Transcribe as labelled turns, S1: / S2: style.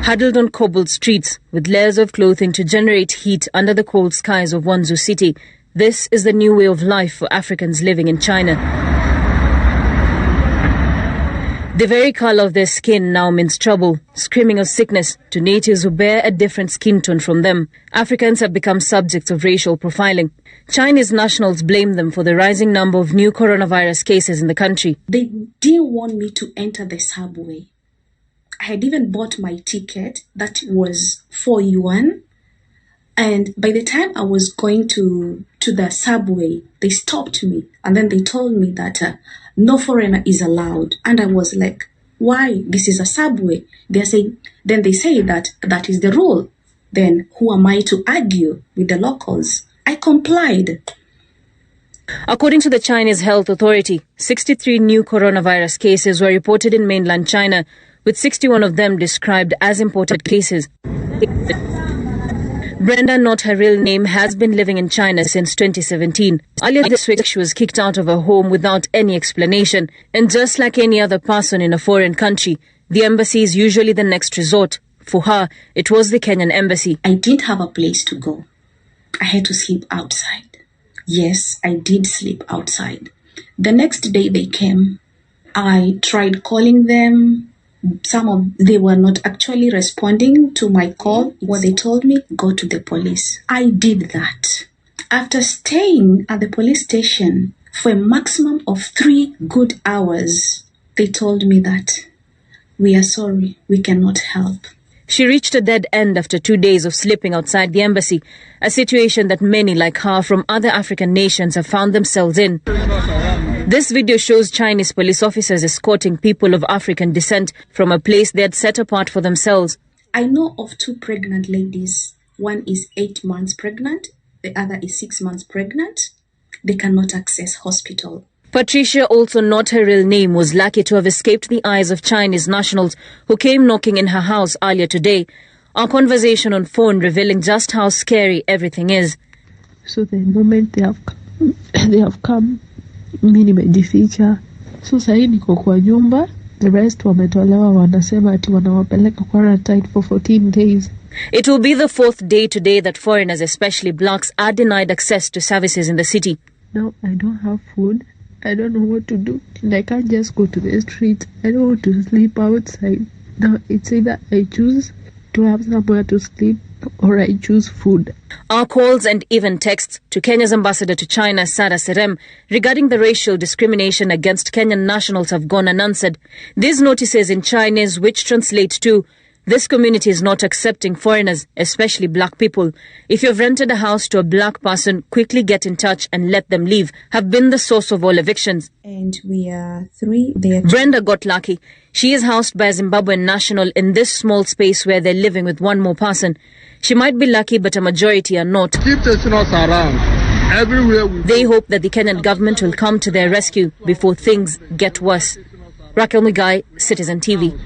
S1: huddled on cobbled streets with layers of clothing to generate heat under the cold skies of Wanzhou city. This is the new way of life for Africans living in China. The very color of their skin now means trouble, screaming of sickness to natives who bear a different skin tone from them. Africans have become subjects of racial profiling. Chinese nationals blame them for the rising number of new coronavirus cases in the country.
S2: They didn't want me to enter the subway. I had even bought my ticket that was 4 yuan. And by the time I was going to the subway, they stopped me. And then they told me that no foreigner is allowed. And I was like, why? This is a subway. Then they say that that is the rule. Then who am I to argue with the locals? I complied.
S1: According to the Chinese Health Authority, 63 new coronavirus cases were reported in mainland China, with 61 of them described as imported cases. Brenda, not her real name, has been living in China since 2017. Earlier this week, she was kicked out of her home without any explanation. And just like any other person in a foreign country, the embassy is usually the next resort. For her, it was the Kenyan embassy.
S2: I didn't have a place to go. I had to sleep outside. Yes, I did sleep outside. The next day they came. I tried calling them. They were not actually responding to my call. What they told me, go to the police. I did that. After staying at the police station for a maximum of 3 good hours, they told me that we are sorry, we cannot help.
S1: She reached a dead end after 2 days of sleeping outside the embassy, a situation that many like her from other African nations have found themselves in. This video shows Chinese police officers escorting people of African descent from a place they had set apart for themselves.
S2: I know of 2 pregnant ladies. One is 8 months pregnant, the other is 6 months pregnant. They cannot access hospital.
S1: Patricia, also not her real name, was lucky to have escaped the eyes of Chinese nationals who came knocking in her house earlier today. Our conversation on phone revealing just how scary everything is.
S3: So the moment they have come, mimi nimejificha. So sahi niko kwa nyumba, the rest wametolewa, wanasema ati wanawapeleka quarantine for 14 days.
S1: It will be the 4th day today that foreigners, especially blacks, are denied access to services in the city.
S3: Now I don't have food. I don't know what to do. And I can't just go to the street. I don't want to sleep outside. Now it's either I choose to have somewhere to sleep or I choose food.
S1: Our calls and even texts to Kenya's ambassador to China, Sarah Serem, regarding the racial discrimination against Kenyan nationals have gone unanswered. These notices in Chinese, which translate to, this community is not accepting foreigners, especially black people. If you've rented a house to a black person, quickly get in touch and let them leave, have been the source of all evictions.
S2: And we are 3 there.
S1: Brenda got lucky. She is housed by a Zimbabwean national in this small space where they're living with one more person. She might be lucky, but a majority are not.
S4: Keep testing us around. Everywhere
S1: they hope that the Kenyan government will come to their rescue before things get worse. Raquel Mugai, Citizen TV.